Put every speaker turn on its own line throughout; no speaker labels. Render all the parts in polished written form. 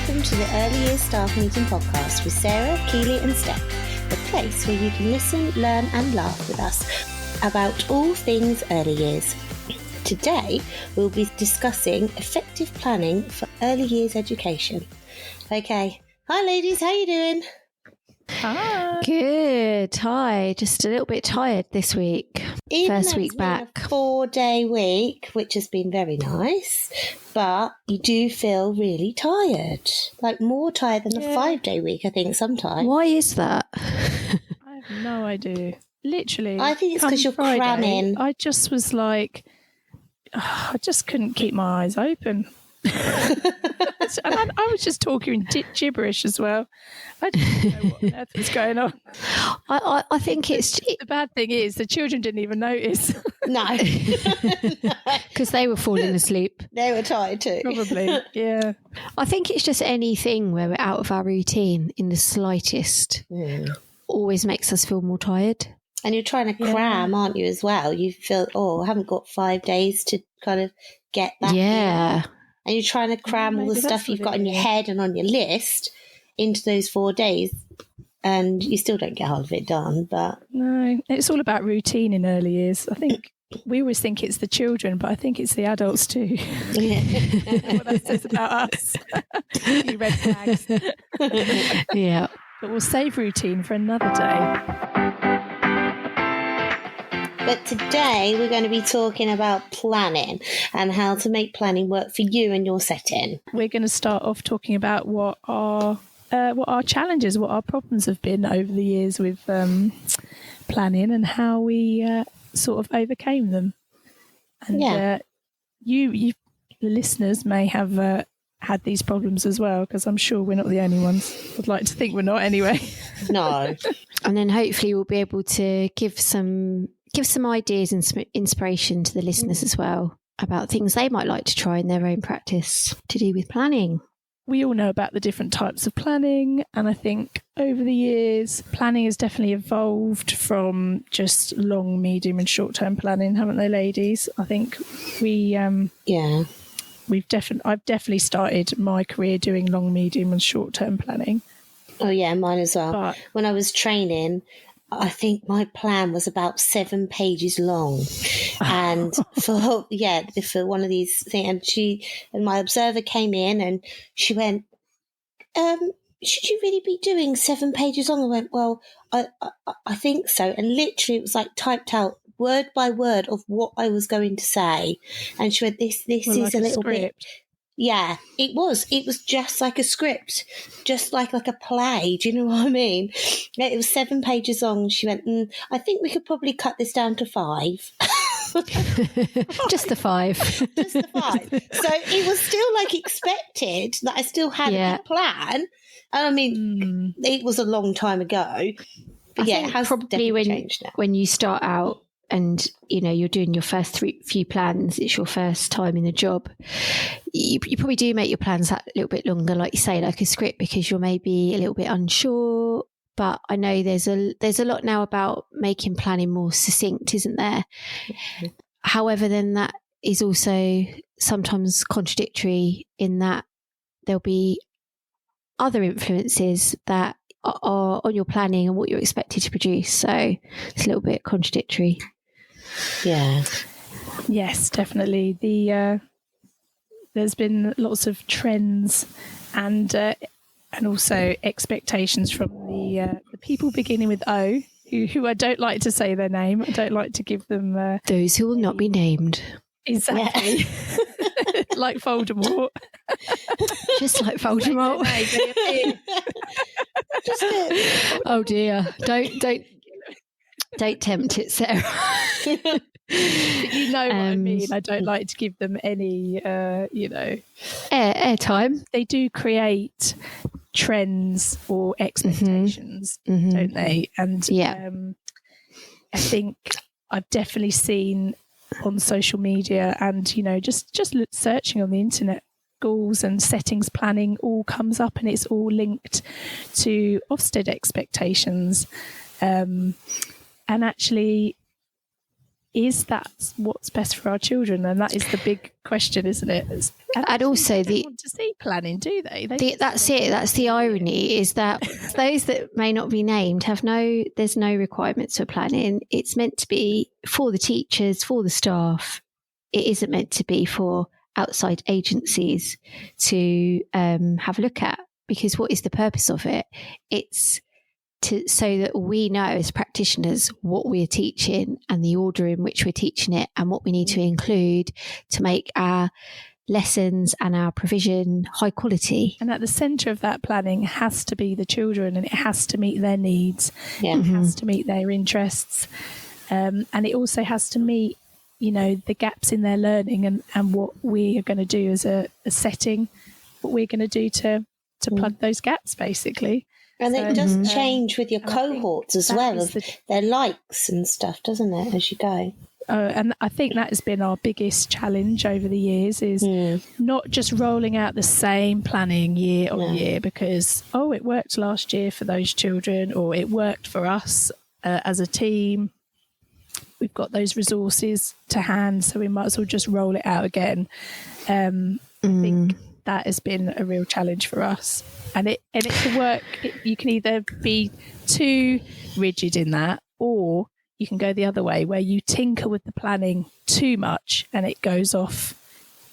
welcome to the Early Years Staff Meeting Podcast with Sarah, Keely and Steph, the place where you can listen, learn and laugh with us about all things early years. Today, we'll be discussing effective planning for early years education. Okay, hi ladies, how you doing?
Hi.
Good. Hi. Just a little bit tired this week. First week back.
It's been a 4-day week, which has been very nice, but you do feel really tired, like more tired than the 5-day week, I think, sometimes.
Why is that?
I have no idea. Literally.
I think it's because you're cramming.
I just was like, I just couldn't keep my eyes open. And I was just talking gibberish as well. I didn't know what on earth was going on.
I think it's...
The bad thing is the children didn't even notice.
No.
Because they were falling asleep.
They were tired too.
Probably, yeah.
I think it's just anything where we're out of our routine in the slightest always makes us feel more tired.
And you're trying to cram, aren't you, as well? You feel, I haven't got 5 days to kind of get that in. And you're trying to cram all the stuff you've got in your head and on your list into those 4 days, and you still don't get half of it done. But
no, it's all about routine in early years. I think we always think it's the children, but I think it's the adults too.
Yeah.
What that says about us. You red flags.
Yeah.
But we'll save routine for another day.
But today we're going to be talking about planning and how to make planning work for you and your setting.
We're going to start off talking about what our challenges, what our problems have been over the years with planning and how we sort of overcame them. And you, the listeners, may have had these problems as well, because I'm sure we're not the only ones. I'd like to think we're not anyway.
No.
And then hopefully we'll be able to give some ideas and some inspiration to the listeners as well about things they might like to try in their own practice to do with planning.
We all know about the different types of planning, and I think over the years planning has definitely evolved from just long, medium and short-term planning, haven't they, ladies? I think I've definitely started my career doing long, medium and short-term planning.
Oh yeah, mine as well. But when I was training, I think my plan was about 7 pages long, and for one of these things, and my observer came in and she went, should you really be doing 7 pages long? I went, well, I think so. And literally it was like typed out word by word of what I was going to say. And she went, this is like a little bit. Yeah, it was. It was just like a script, just like a play. Do you know what I mean? It was 7 pages long. She went, I think we could probably cut this down to 5.
Just the 5.
Just the 5. So it was still like expected that I still had a good plan. And I mean, it was a long time ago. But it has probably changed now.
When you start out, and you're doing your first few plans, it's your first time in the job, you probably do make your plans that little bit longer, like you say, like a script, because you're maybe a little bit unsure. But I know there's a lot now about making planning more succinct, isn't there? Mm-hmm. However, then that is also sometimes contradictory in that there'll be other influences that are on your planning and what you're expected to produce. So it's a little bit contradictory.
Yeah.
Yes, definitely. There's been lots of trends and also expectations from the people beginning with O, who I don't like to say their name. I don't like to give them
those who will not be named.
Exactly. Yeah. Like Voldemort.
Just like Voldemort. Oh dear. Don't tempt it, Sarah.
But you know what I mean. I don't like to give them any,
airtime.
They do create trends or expectations, don't they? And I think I've definitely seen on social media and, just searching on the internet, goals and settings planning all comes up, and it's all linked to Ofsted expectations. And actually, is that what's best for our children? And that is the big question, isn't it?
And also,
they don't want to see planning, do they?
That's it. That's the irony, is that those that may not be named there's no requirements for planning. It's meant to be for the teachers, for the staff. It isn't meant to be for outside agencies to have a look at, because what is the purpose of it? It's so that we know as practitioners what we're teaching and the order in which we're teaching it and what we need to include to make our lessons and our provision high quality.
And at the centre of that planning has to be the children, and it has to meet their needs. Yeah. It has to meet their interests. And it also has to meet, the gaps in their learning and what we are going to do as a setting, what we're going to do to plug those gaps, basically.
And it does change with your cohorts as well, of their likes and stuff, doesn't it, as you go?
And I think that has been our biggest challenge over the years, is not just rolling out the same planning year on year because, it worked last year for those children, or it worked for us as a team. We've got those resources to hand, so we might as well just roll it out again. I think that has been a real challenge for us. And it can work. You can either be too rigid in that, or you can go the other way, where you tinker with the planning too much and it goes off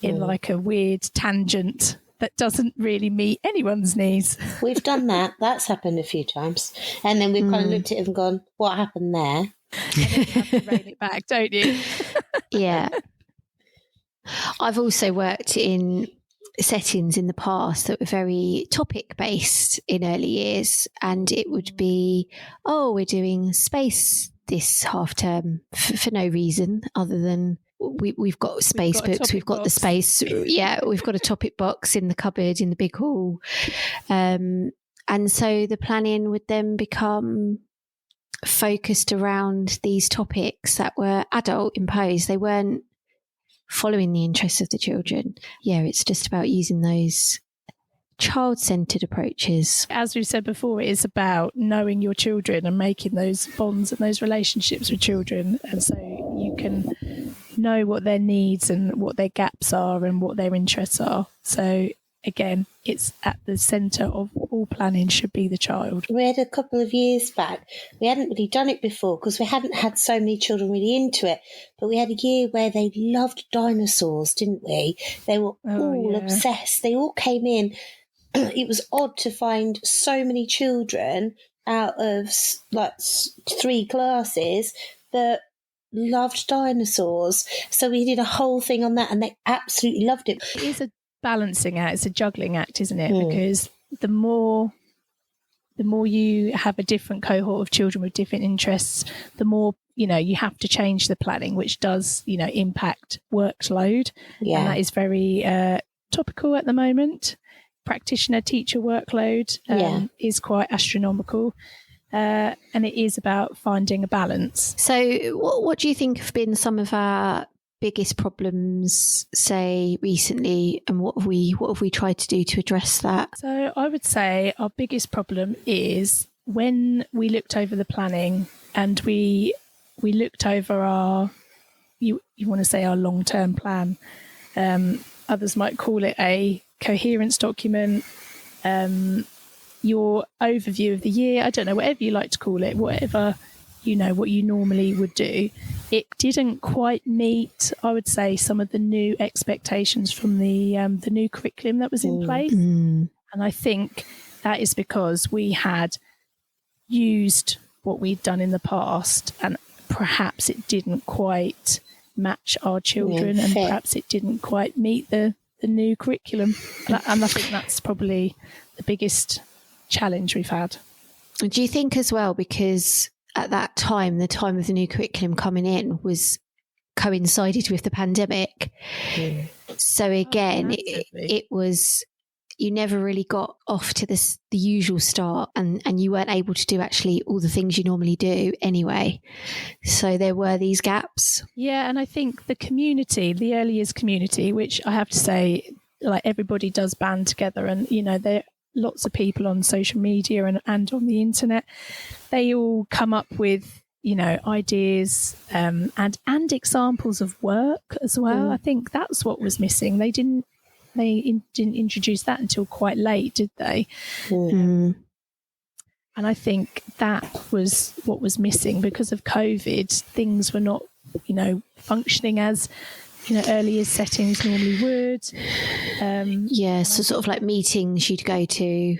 in like a weird tangent that doesn't really meet anyone's needs.
We've done that. That's happened a few times. And then we've kind of looked at it and gone, what happened there?
And then you have to rein it back, don't you?
Yeah. I've also worked in settings in the past that were very topic based in early years, and it would be, we're doing space this half term for no reason other than we've got space books, we've got the space, we've got a topic box in the cupboard in the big hall, and so the planning would then become focused around these topics that were adult imposed. They weren't following the interests of the children. It's just about using those child-centred approaches.
As we've said before, it is about knowing your children and making those bonds and those relationships with children, and so you can know what their needs and what their gaps are and what their interests are. So again, it's at the centre of all planning should be the child.
We had a couple of years back, we hadn't really done it before because we hadn't had so many children really into it, but we had a year where they loved dinosaurs, didn't we? They were all obsessed. They all came in. It was odd to find so many children out of like 3 classes that loved dinosaurs. So we did a whole thing on that and they absolutely loved it.
It is a balancing act, it's a juggling act, isn't it? Because the more you have a different cohort of children with different interests, the more you have to change the planning, which does impact workload. And that is very topical at the moment. Practitioner teacher workload is quite astronomical, and it is about finding a balance.
So what do you think have been some of our biggest problems, say, recently, and what have we tried to do to address that?
So I would say our biggest problem is when we looked over the planning and we looked over our you want to say our long-term plan, others might call it a coherence document, your overview of the year, I don't know, whatever you like to call it, whatever what you normally would do. It didn't quite meet, I would say, some of the new expectations from the new curriculum that was in place. And I think that is because we had used what we'd done in the past and perhaps it didn't quite match our children and perhaps it didn't quite meet the new curriculum. And I think that's probably the biggest challenge we've had.
Do you think as well, because at that time, the time of the new curriculum coming in was coincided with the pandemic. So again, it was, you never really got off to the usual start and you weren't able to do actually all the things you normally do anyway. So there were these gaps.
Yeah, and I think the community, the early years community, which I have to say, like everybody does band together and, there lots of people on social media and on the internet, they all come up with, ideas and examples of work as well. I think that's what was missing. They didn't introduce that until quite late, did they? And I think that was what was missing because of COVID. Things were not, functioning as early years settings normally would.
So sort of like meetings you'd go to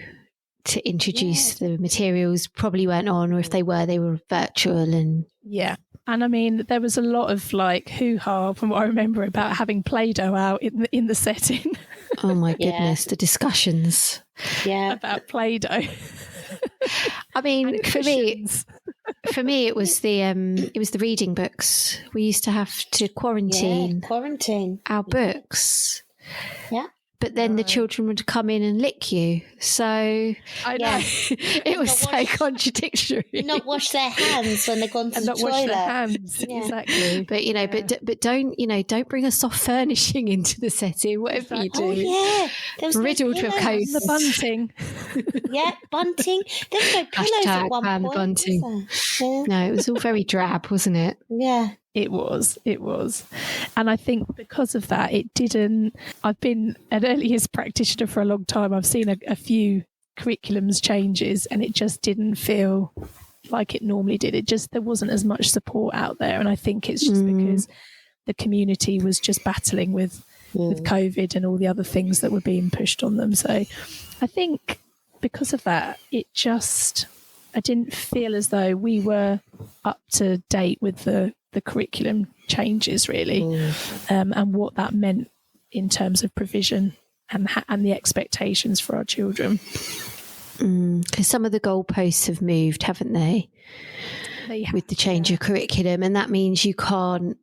introduce the materials probably weren't on, or if they were virtual. And
and I mean, there was a lot of like hoo-ha from what I remember about having Play-Doh out in the setting.
Oh my goodness, the discussions
about Play-Doh.
I mean, for me, it was the reading books. We used to have to quarantine our books.
Yeah.
But then the children would come in and lick you. So
I know.
It was so contradictory.
Not wash their hands when they've gone to the toilet.
Wash their hands, exactly.
But but don't bring a soft furnishing into the setting. Whatever you do.
Oh yeah, there was
riddled with coats.
The bunting.
Bunting. There was no pillows at one point.
Bunting. No, it was all very drab, wasn't it?
Yeah.
It was. And I think because of that, I've been an early years practitioner for a long time. I've seen a few curriculums changes and it just didn't feel like it normally did. There wasn't as much support out there. And I think it's just because the community was just battling with COVID and all the other things that were being pushed on them. So I think because of that, I didn't feel as though we were up to date with the curriculum changes really, and what that meant in terms of provision and the expectations for our children.
Because some of the goalposts have moved, haven't they? With the change of curriculum, and that means you can't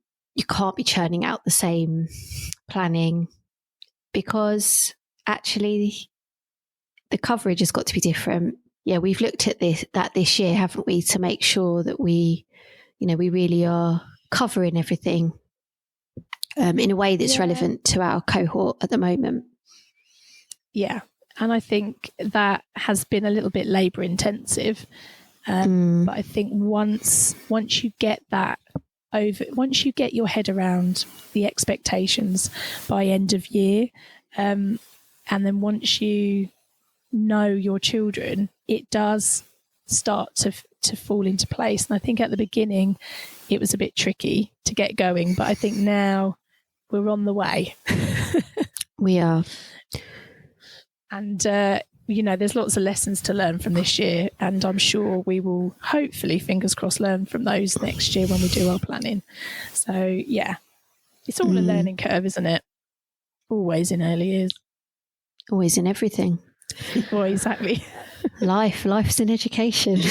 be churning out the same planning because actually the coverage has got to be different. Yeah, we've looked at this year, haven't we, to make sure that we really are covering everything in a way that's relevant to our cohort at the moment.
Yeah, and I think that has been a little bit labour intensive. But I think once you get once you get your head around the expectations by end of year, and then once you know your children, it does start to fall into place. And I think at the beginning it was a bit tricky to get going, but I think now we're on the way.
We are.
And there's lots of lessons to learn from this year, and I'm sure we will hopefully, fingers crossed, learn from those next year when we do our planning. So yeah, it's all a learning curve, isn't it? Always in early years.
Always in everything.
Well, exactly.
Life's an education.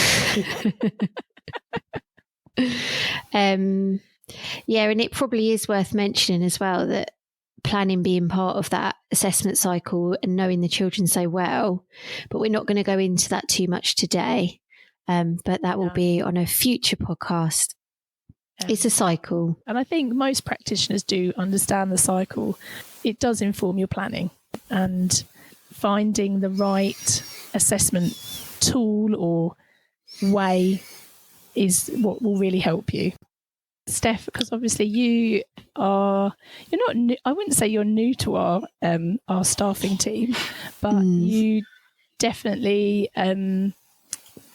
And it probably is worth mentioning as well that planning being part of that assessment cycle and knowing the children so well, but we're not going to go into that too much today, but that will be on a future podcast. It's a cycle,
and I think most practitioners do understand the cycle. It does inform your planning, and finding the right assessment tool or way is what will really help you. Steph, because obviously you're not new, I wouldn't say you're new to our staffing team, but you definitely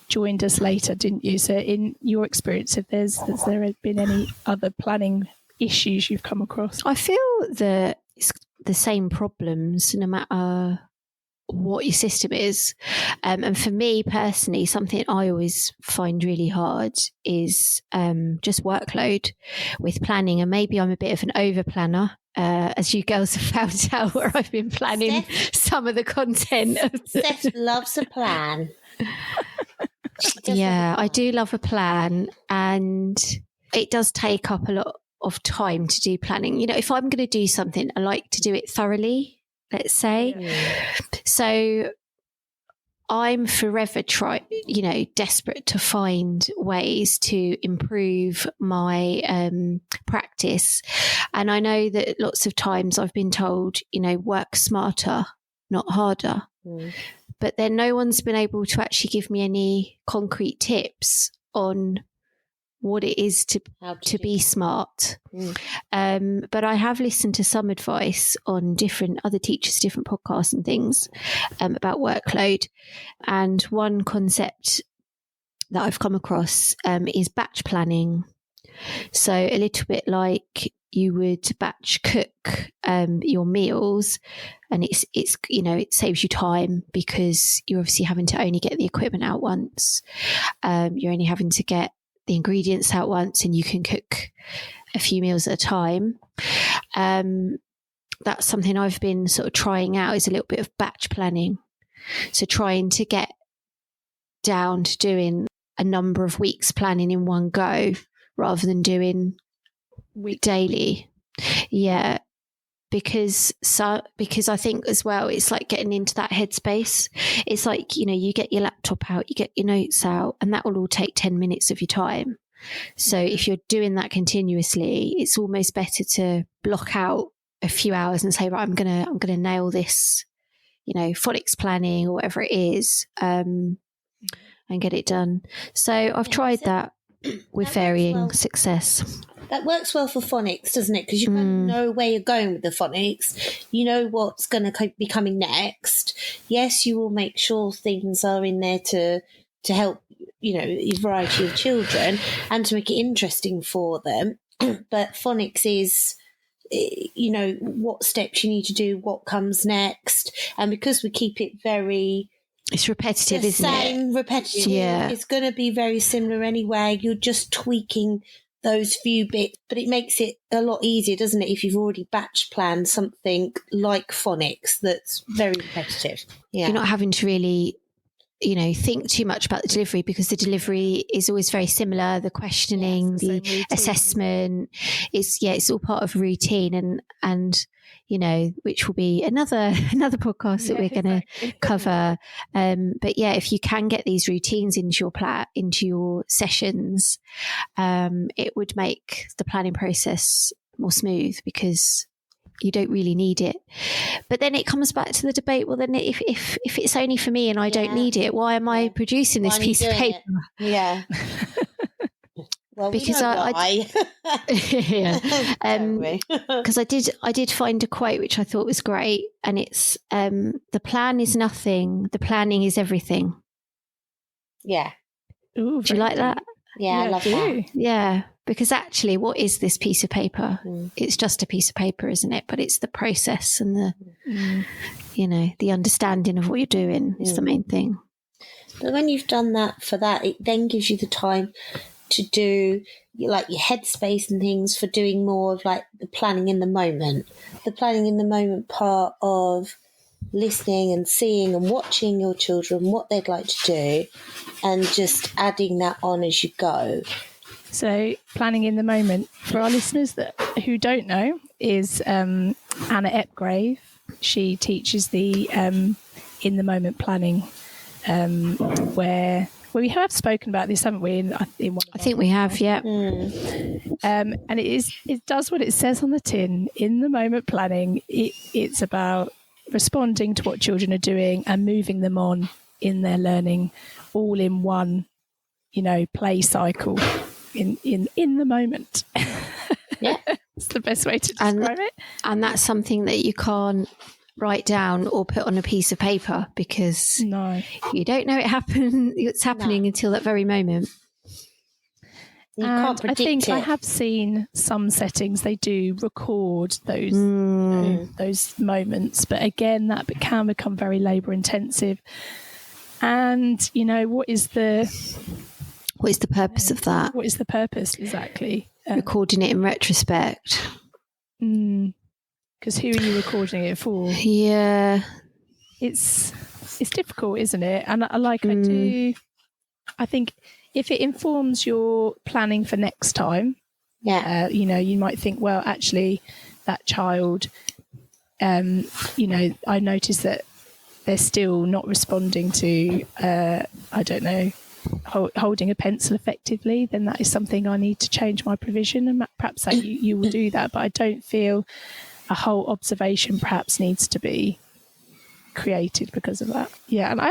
joined us later, didn't you? So in your experience, has there been any other planning issues you've come across?
I feel that it's the same problems no matter what your system is. And for me personally, something I always find really hard is just workload with planning. And maybe I'm a bit of an over planner, as you girls have found out, where I've been planning some of the content.
Steph loves a plan.
Yeah, I do love a plan, and it does take up a lot of time to do planning. If I'm going to do something, I like to do it thoroughly, let's say. So I'm forever desperate to find ways to improve my practice. And I know that lots of times I've been told, work smarter, not harder. But then no one's been able to actually give me any concrete tips on what it is to be smart. But I have listened to some advice on different other teachers, different podcasts and things about workload. And one concept that I've come across is batch planning. So a little bit like you would batch cook your meals, and it's it saves you time because you're obviously having to only get the equipment out once. You're only having to get the ingredients out once, and you can cook a few meals at a time. That's something I've been sort of trying out, is a little bit of batch planning. So trying to get down to doing a number of weeks planning in one go rather than doing daily. Yeah. Because I think as well, it's like getting into that headspace. It's like, you get your laptop out, you get your notes out, and that will all take 10 minutes of your time. So if you're doing that continuously, it's almost better to block out a few hours and say, right, I'm gonna nail this, phonics planning or whatever it is, and get it done. So I've tried that with varying success.
That works well for phonics, doesn't it? Because you kind of know where you're going with the phonics. You know what's going to be coming next. Yes, you will make sure things are in there to help, a variety of children and to make it interesting for them. But phonics is, what steps you need to do, what comes next. And because we keep it very...
It's repetitive, isn't it?
Same, repetitive.
Yeah.
It's going to be very similar anyway. You're just tweaking those few bits, but it makes it a lot easier, doesn't it, if you've already batch planned something like phonics that's very repetitive. Yeah.
You're not having to really, think too much about the delivery, because the delivery is always very similar. The questioning, the assessment, it's all part of a routine, and which will be another podcast that we're going to cover. But yeah, if you can get these routines into your sessions, it would make the planning process more smooth, because you don't really need it. But then it comes back to the debate, well, then if it's only for me and I don't need it, why am I producing this piece of paper?
Yeah. Well,
because because I did find a quote which I thought was great, and it's the plan is nothing, the planning is everything.
Yeah.
Ooh, do you like that?
Yeah, I love that.
Yeah, because actually, what is this piece of paper? It's just a piece of paper, isn't it? But it's the process and the the understanding of what you're doing is the main thing.
But when you've done that for that, it then gives you the time to do like your headspace and things for doing more of like the planning in the moment part of listening and seeing and watching your children, what they'd like to do, and just adding that on as you go.
So planning in the moment, for our listeners who don't know, is Anna Epgrave. She teaches the in the moment planning, where we have spoken about this, haven't we? I
think we have, yeah.
And it does what it says on the tin. In the moment planning, it's about responding to what children are doing and moving them on in their learning, all in one, play cycle. In the moment.
Yeah.
It's the best way to describe it.
And that's something that you can't write down or put on a piece of paper, because you don't know it's happening until that very moment.
You can't predict
I think
it.
I have seen some settings, they do record those those moments, but again, that can become very labour intensive. And what is the
purpose of that?
What is the purpose exactly?
Recording it in retrospect.
Because who are you recording it for?
Yeah,
it's difficult, isn't it? And I think if it informs your planning for next time, you might think, well, actually, that child, I noticed that they're still not responding to, I don't know, holding a pencil effectively, then that is something I need to change my provision, and perhaps that you will do that. But I don't feel a whole observation perhaps needs to be created because of that. Yeah, and I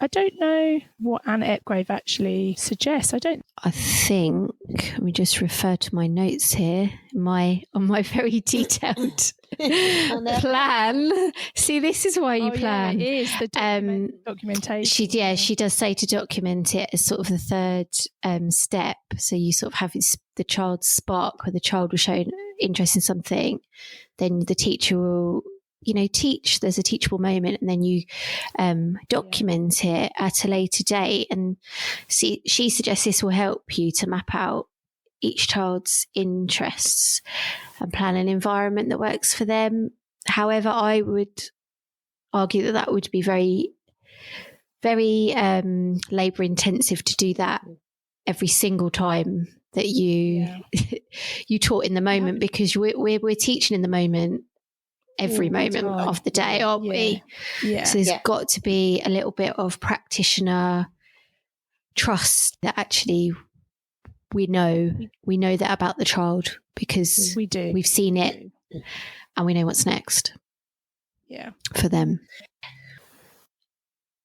don't know what Anna Epgrave actually suggests.
I think, let me just refer to my notes here, on my very detailed plan. See, this is why you plan.
Yeah, it is the documentation.
She does say to document it as sort of the third step. So you sort of have the child's spark, where the child will show interest in something, then the teacher will teach. There's a teachable moment, and then you document it at a later date. And she suggests this will help you to map out each child's interests and plan an environment that works for them. However, I would argue that would be very, very labour intensive to do that every single time that you you taught in the moment, because we're teaching in the moment every moment of the day, aren't we? Yeah. So there's got to be a little bit of practitioner trust that actually we know that about the child, because we've seen it and we know what's next.
Yeah.
For them.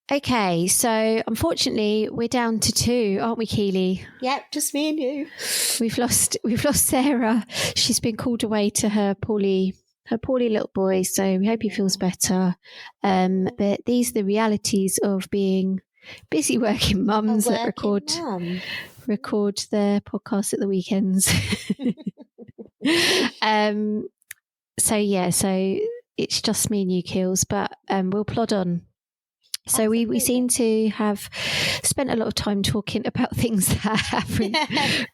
Okay, so unfortunately we're down to 2, aren't we, Keely?
Yep, just me and you.
We've lost Sarah. She's been called away to her poorly little boy, so we hope he feels better. But these are the realities of being busy working mums that record the podcast at the weekends. So it's just me and you, Keels, but we'll plod on. So we seem to have spent a lot of time talking about things that haven't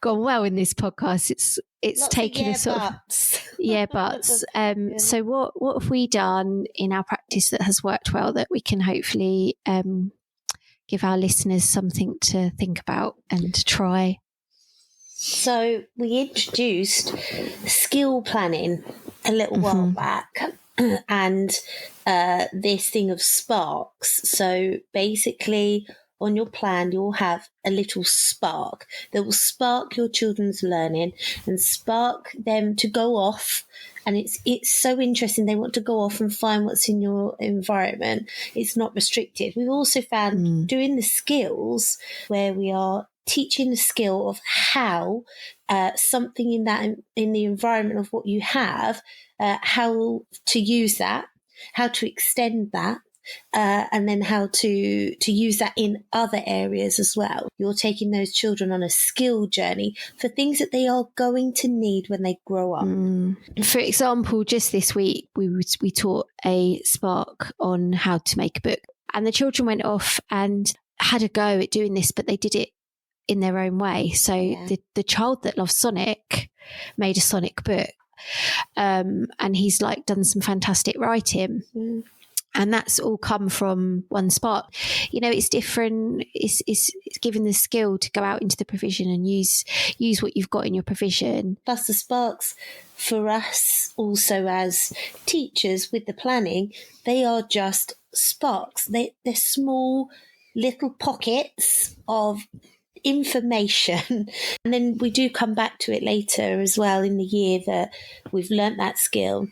gone well in this podcast. It's lots taken a sort of buts. So what have we done in our practice that has worked well, that we can hopefully give our listeners something to think about and to try?
So we introduced skill planning a little while back. And this thing of sparks. So basically on your plan, you'll have a little spark that will spark your children's learning and spark them to go off. And it's so interesting. They want to go off and find what's in your environment. It's not restricted. We've also found doing the skills, where we are teaching the skill of how something in the environment of what you have, how to use that, how to extend that, and then how to use that in other areas as well. You're taking those children on a skill journey for things that they are going to need when they grow up.
For example, just this week, we taught a spark on how to make a book, and the children went off and had a go at doing this, but they did it in their own way. So the child that loves Sonic made a Sonic book, and he's done some fantastic writing. And that's all come from one spark. It's different. It's given the skill to go out into the provision and use what you've got in your provision.
Plus the sparks for us also as teachers with the planning, they are just sparks. They're small little pockets of information, and then we do come back to it later as well in the year that we've learnt that skill.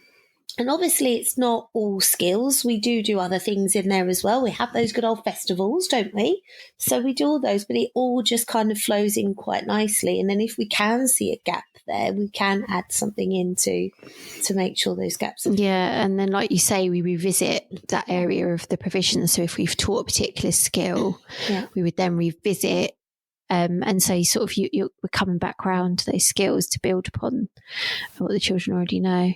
And obviously it's not all skills. We do other things in there as well. We have those good old festivals, don't we? So we do all those, but it all just kind of flows in quite nicely. And then if we can see a gap there, we can add something in to make sure those gaps are...
Yeah, and then like you say, we revisit that area of the provision. So if we've taught a particular skill, we would then revisit. And so we're coming back around to those skills to build upon what the children already know.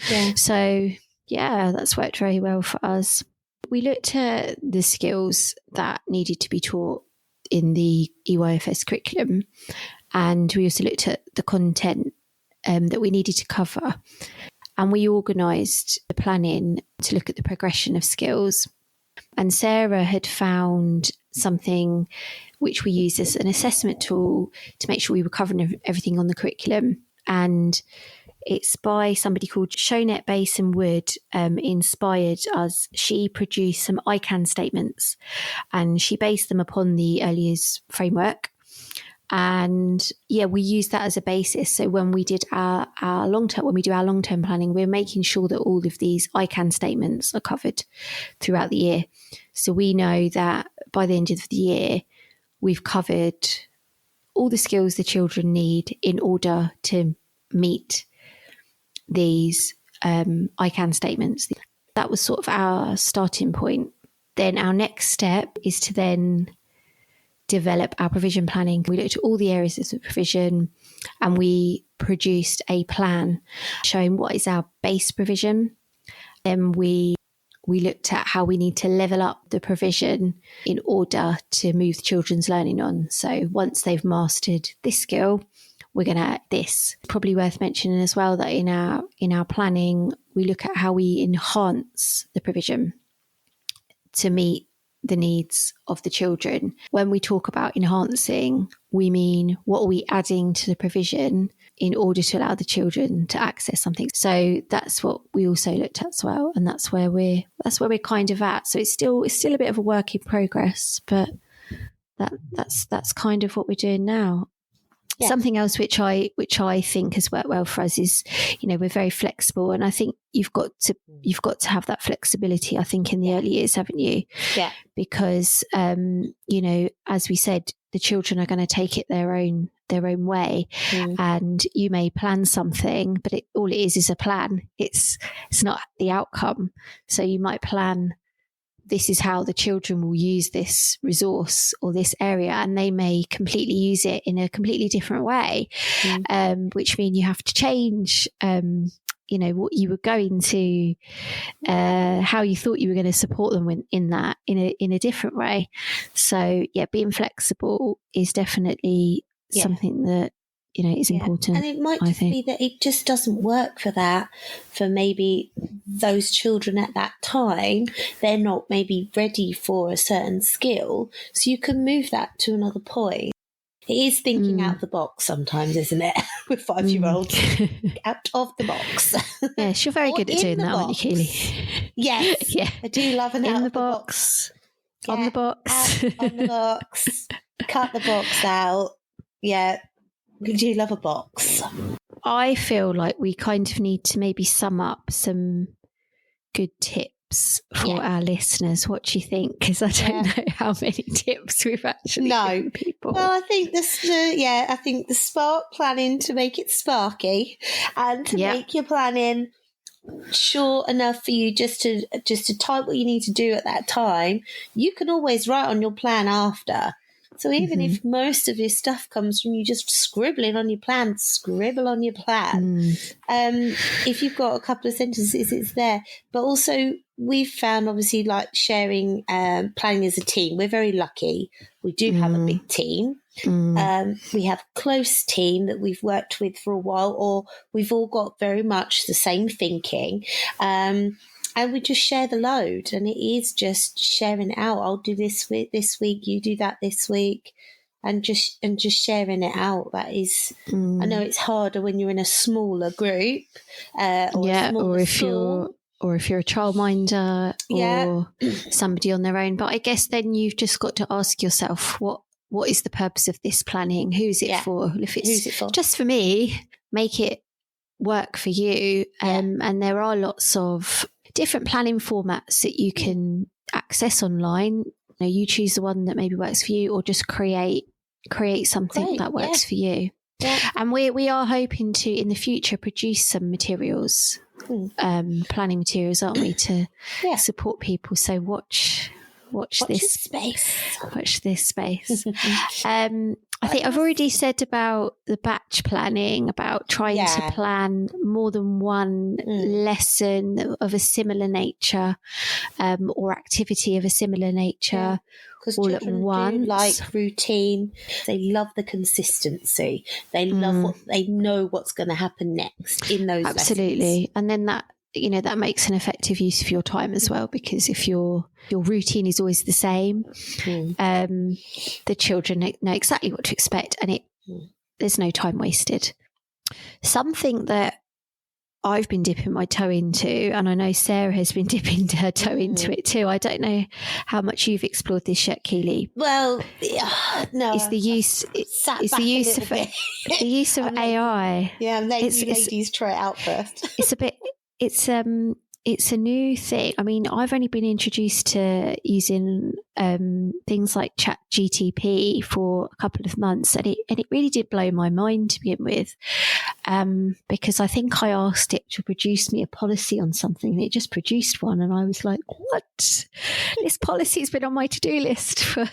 Yeah.
So, that's worked very well for us. We looked at the skills that needed to be taught in the EYFS curriculum, and we also looked at the content that we needed to cover. And we organised the planning to look at the progression of skills. And Sarah had found something which we used as an assessment tool to make sure we were covering everything on the curriculum. And it's by somebody called Shonette Basin Wood, inspired us. She produced some ICANN statements, and she based them upon the early years framework. And we use that as a basis. So when we did our long-term planning, we're making sure that all of these I can statements are covered throughout the year. So we know that by the end of the year, we've covered all the skills the children need in order to meet these I can statements. That was sort of our starting point. Then our next step is to then develop our provision planning. We looked at all the areas of the provision and we produced a plan showing what is our base provision. Then we looked at how we need to level up the provision in order to move the children's learning on. So once they've mastered this skill, we're going to add this. Probably worth mentioning as well that in our planning, we look at how we enhance the provision to meet the needs of the children. When we talk about enhancing, we mean what are we adding to the provision in order to allow the children to access something. So that's what we also looked at as well, and that's where we're kind of at. So it's still a bit of a work in progress, but that's kind of what we're doing now. Yeah. Something else which I think has worked well for us is, we're very flexible, and I think you've got to have that flexibility. I think in the early years, haven't you? Yeah. Because as we said, the children are going to take it their own way, and you may plan something, but all it is a plan. It's not the outcome. So you might plan, this is how the children will use this resource or this area, and they may completely use it in a completely different way, which means you have to change, what you were going to, how you thought you were going to support them in a different way. So being flexible is definitely something that is important.
And it might just be that it just doesn't work for maybe those children at that time. They're not maybe ready for a certain skill. So you can move that to another point. It is thinking out of the box sometimes, isn't it? With 5-year-olds. Out of the box.
Yes, you're very good at doing that, aren't you, Keely?
Yes. Yeah. I do love an out of the box.
On the box.
On the box. Cut the box out. Yeah. Do you love a box?
I feel like we kind of need to maybe sum up some good tips for our listeners. What do you think? Because I don't know how many tips we've actually given people.
Well, I think the spark planning to make it sparky, and to make your planning short enough for you just to type what you need to do at that time. You can always write on your plan after. So even if most of your stuff comes from you just scribbling on your plan, scribble on your plan. If you've got a couple of sentences, it's there. But also we've found, obviously, like sharing, planning as a team. We're very lucky. We do have a big team. We have a close team that we've worked with for a while, or we've all got very much the same thinking. And we just share the load, and it is just sharing it out. I'll do this this week, you do that this week, and just sharing it out. That is, I know it's harder when you're in a smaller group, or if
you're a childminder or somebody on their own. But I guess then you've just got to ask yourself, what is the purpose of this planning? Who's it for? If it's just for me, make it work for you. And there are lots of different planning formats that you can access online. You choose the one that maybe works for you, or just create something that works for you. And we are hoping to, in the future, produce some materials, planning materials, aren't we, to support people. So watch this space. Watch this space. I think I've already said about the batch planning, about trying to plan more than one lesson of a similar nature, or activity of a similar nature. Because
children do like routine. They love the consistency. They love they know what's going to happen next in those
absolutely
lessons.
And then that makes an effective use of your time as well, because if your routine is always the same, the children know exactly what to expect, and there's no time wasted. Something that I've been dipping my toe into, and I know Sarah has been dipping her toe into it too. I don't know how much you've explored this yet, Keely.
Well, no.
It's the use. It's the use of the use of AI.
I'm letting you ladies try it out first.
It's a bit. It's a new thing. I mean, I've only been introduced to using things like ChatGTP for a couple of months, and it really did blow my mind to begin with, because I think I asked it to produce me a policy on something, and it just produced one, and I was like, "What? This policy's been on my to-do list for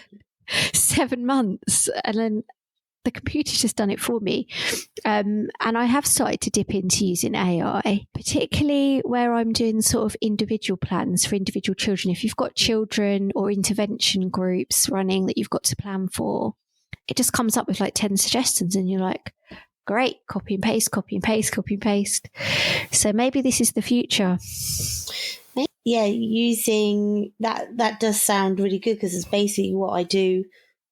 7 months," and then the computer's just done it for me. And I have started to dip into using AI, particularly where I'm doing sort of individual plans for individual children. If you've got children or intervention groups running that you've got to plan for, it just comes up with like 10 suggestions and you're like, great, copy and paste, copy and paste, copy and paste. So maybe this is the future.
Yeah, using that does sound really good, because it's basically what I do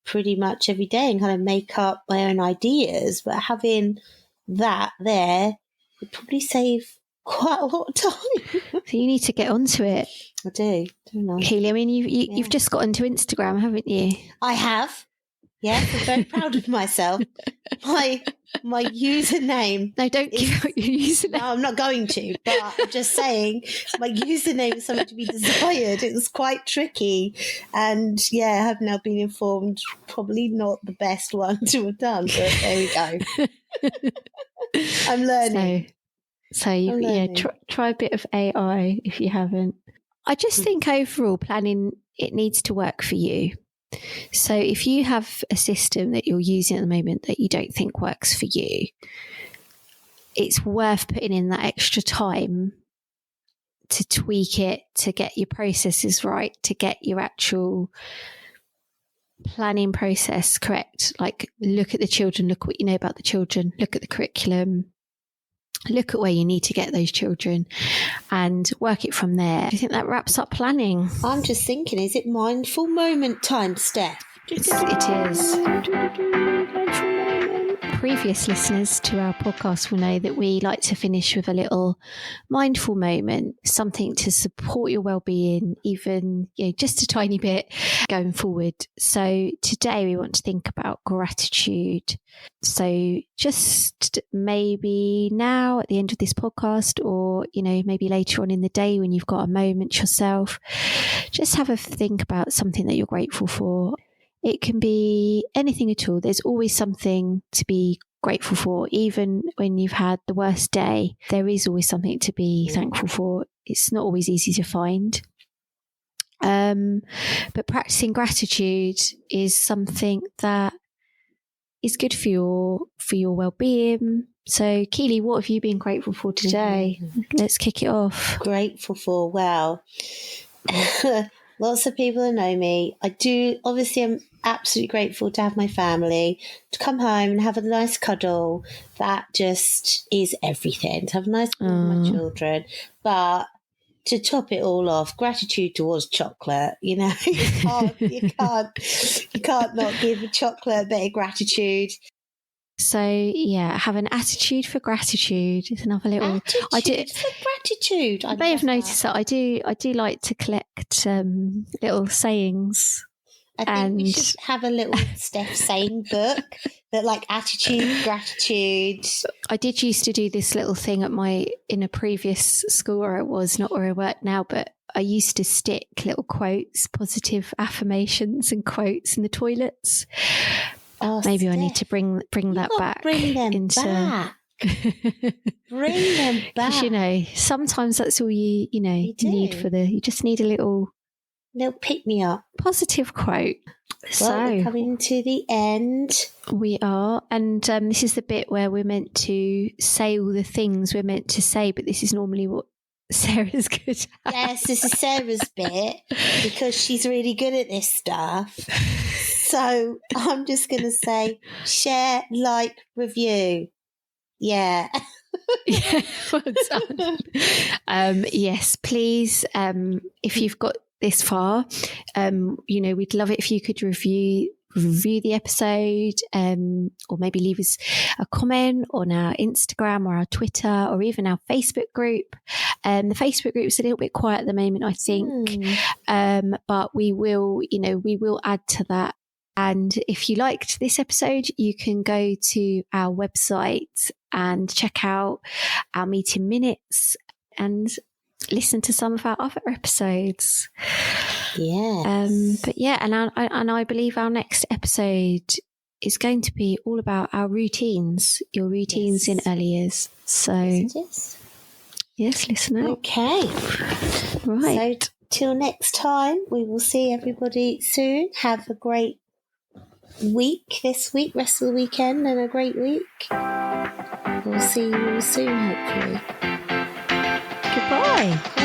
pretty much every day, and kind of make up my own ideas. But having that there would probably save quite a lot of time.
So you need to get onto it.
I do, don't I?
Keely, I mean, you've just got onto Instagram, haven't you? I
have. Yes, I'm very proud of myself. My username.
No, don't give out your username.
No, I'm not going to, but I'm just saying my username is something to be desired. It was quite tricky. And I have now been informed probably not the best one to have done, but there we go. I'm learning.
So try a bit of AI if you haven't. I just think overall planning, it needs to work for you. So if you have a system that you're using at the moment that you don't think works for you, it's worth putting in that extra time to tweak it, to get your processes right, to get your actual planning process correct. Like, look at the children, look what you know about the children, look at the curriculum, look at where you need to get those children and work it from there. Do you think that wraps up planning?
I'm just thinking, is it mindful moment time, Steph?
It is. Previous listeners to our podcast will know that we like to finish with a little mindful moment, something to support your well-being, even just a tiny bit going forward. So today we want to think about gratitude. So just maybe now at the end of this podcast, or maybe later on in the day when you've got a moment yourself, just have a think about something that you're grateful for. It can be anything at all. There's always something to be grateful for. Even when you've had the worst day, there is always something to be thankful for. It's not always easy to find. But practicing gratitude is something that is good for your well-being. So, Keely, what have you been grateful for today? Let's kick it off.
Grateful for, well, lots of people that know me. I'm absolutely grateful to have my family, to come home and have a nice cuddle. That just is everything. To have a nice cuddle with my children. But to top it all off, gratitude towards chocolate. You can't not give a chocolate a bit of gratitude.
So have an attitude for gratitude. It's another little
attitude for gratitude.
I may have noticed that I do like to collect little sayings.
I think we should have a little Steph saying book that, like, attitude, gratitude.
I did used to do this little thing in a previous school where I was, not where I work now, but I used to stick little quotes, positive affirmations and quotes in the toilets. Oh, maybe Steph, I need to bring that back.
Bring them back. Bring them back.
Because sometimes that's all you need you just need a little
pick me up.
Positive quote.
Well, we're coming to the end.
We are, and this is the bit where we're meant to say all the things we're meant to say, but this is normally what Sarah's good at.
Yes, this is Sarah's bit because she's really good at this stuff. So I'm just going to say share, like, review. Yeah.
Yeah, well done. Yes, please, if you've got this far, we'd love it if you could review review the episode, or maybe leave us a comment on our Instagram or our Twitter or even our Facebook group. The Facebook group is a little bit quiet at the moment, I think, but we will add to that. And if you liked this episode, you can go to our website and check out our meeting minutes and listen to some of our other episodes.
Yeah.
But yeah, and I believe our next episode is going to be all about our routines, your routines in early years. So yes, listen out.
Okay.
Right.
So till next time, we will see everybody soon. Have a great week this week, rest of the weekend, and a great week. We'll see you all soon, hopefully.
Goodbye.